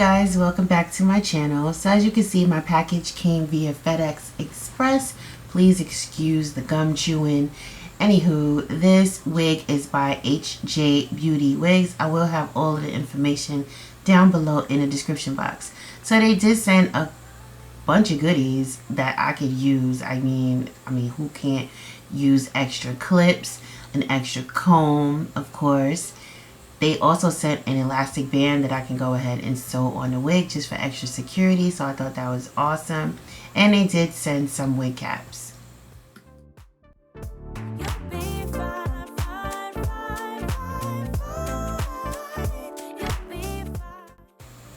guys, welcome back to my channel. So as you can see, my package came via FedEx Express. Please excuse the gum chewing. Anywho, this wig is by hjweavebeauty wigs. I will have all of the information down below in the description box. So they did send a bunch of goodies that I could use. I mean, who can't use extra clips, an extra comb, of course. They also sent an elastic band that I can go ahead and sew on the wig just for extra security. So I thought that was awesome. And they did send some wig caps.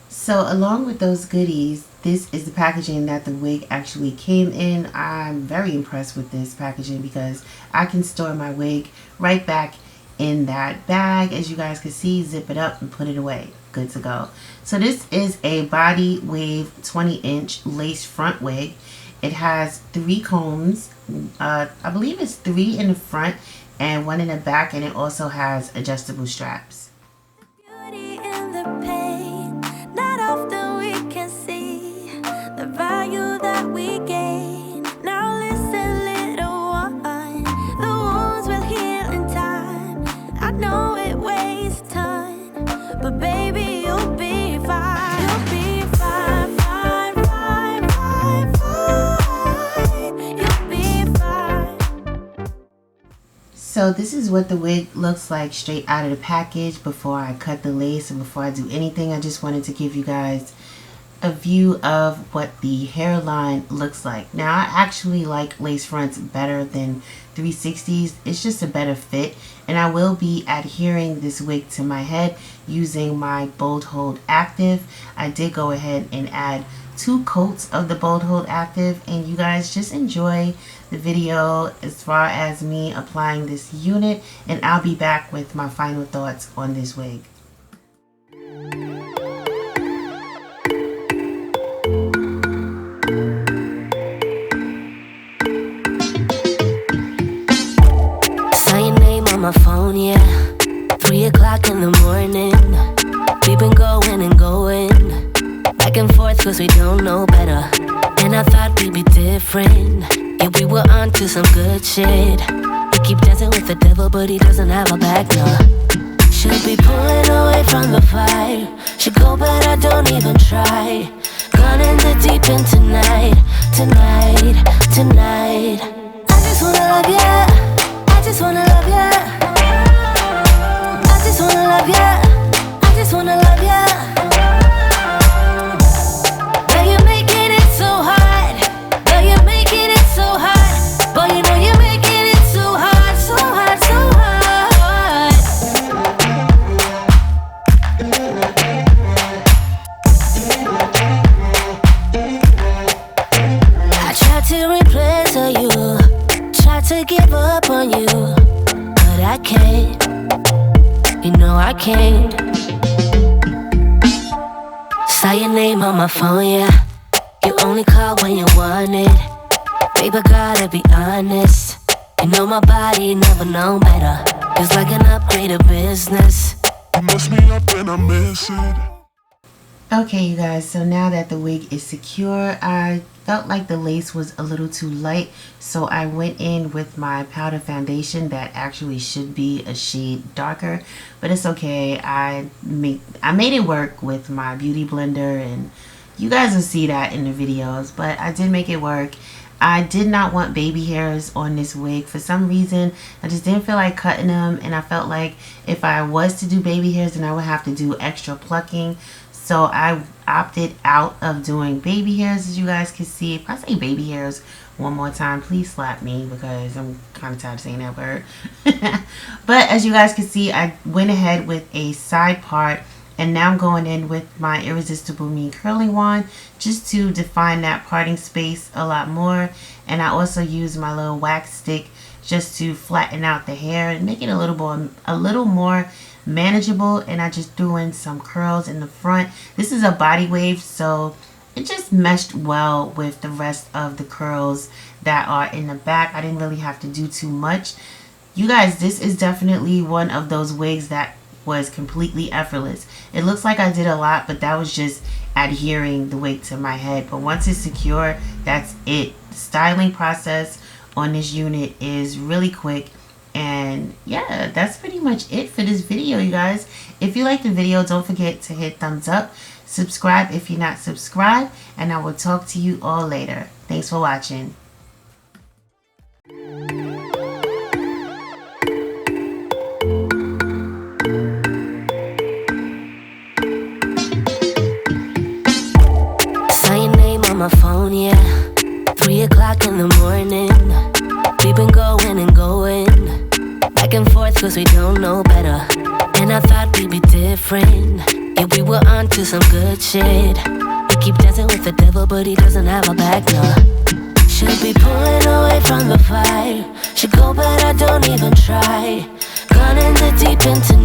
So along with those goodies, this is the packaging that the wig actually came in. I'm very impressed with this packaging because I can store my wig right back in that bag. As you guys can see, zip it up and put it away. Good to go. So this is a BODYWAVE 20-inch lace front wig. It has 3 combs. I believe it's 3 in the front and 1 in the back, and it also has adjustable straps. Beauty in the pain. Not often we can see the value that we gain. Now listen, little one, the wounds will heal in time. I know it wastes time, but baby, you'll be fine. You'll be fine, fine, fine, fine, fine. You'll be fine. So this is what the wig looks like straight out of the package before I cut the lace and before I do anything. I just wanted to give you guys a view of what the hairline looks like. Now, I actually like lace fronts better than 360s. It's just a better fit, and I will be adhering this wig to my head using my Bold Hold Active. I did go ahead and add 2 coats of the Bold Hold Active, and you guys just enjoy the video as far as me applying this unit, and I'll be back with my final thoughts on this wig. My phone, yeah. 3 o'clock in the morning. We've been going and going back and forth cause we don't know better. And I thought we'd be different. Yeah, we were on to some good shit. We keep dancing with the devil, but he doesn't have a back, no. Should be pulling away from the fire. Should go, but I don't even try. Gone in the deep end tonight, tonight, tonight. I just wanna love ya. I just wanna love ya. I just wanna love ya. I just wanna love ya. Girl, you're making it so hard. Girl, you're making it so hard. Boy, you know you're making it so hard, so hard, so hard. I tried to replace you. To give up on you, but I can't. You know I can't. Saw your name on my phone, yeah. You only call when you want it. Baby, gotta be honest. You know my body never known better. It's like an upgraded business. You mess me up and I miss it. Okay, you guys, so now that the wig is secure, I felt like the lace was a little too light, so I went in with my powder foundation that actually should be a shade darker, but it's okay. I made it work with my beauty blender, and you guys will see that in the videos, but I did make it work. I did not want baby hairs on this wig. For some reason, I just didn't feel like cutting them, and I felt like if I was to do baby hairs, then I would have to do extra plucking. So I opted out of doing baby hairs, as you guys can see. If I say baby hairs one more time, please slap me because I'm kind of tired of saying that word. But as you guys can see, I went ahead with a side part, and now I'm going in with my Irresistible Me curling wand just to define that parting space a lot more. And I also use my little wax stick just to flatten out the hair and make it a little more manageable. And I just threw in some curls in the front. This is a body wave, so it just meshed well with the rest of the curls that are in the back. I didn't really have to do too much. You guys, this is definitely one of those wigs that was completely effortless. It looks like I did a lot, but that was just adhering the wig to my head. But once it's secure, that's it. The styling process on this unit is really quick. And yeah, that's pretty much it for this video, you guys. If you like the video, don't forget to hit thumbs up. Subscribe if you're not subscribed. And I will talk to you all later. Thanks for watching. Saw your name on my phone, yeah. 3 o'clock in the morning. We've been going and going back and forth cause we don't know better. And I thought we'd be different. Yeah, we were on to some good shit. We keep dancing with the devil, but he doesn't have a back, no. Should be pulling away from the fight. Should go, but I don't even try. Gone in the deep end tonight.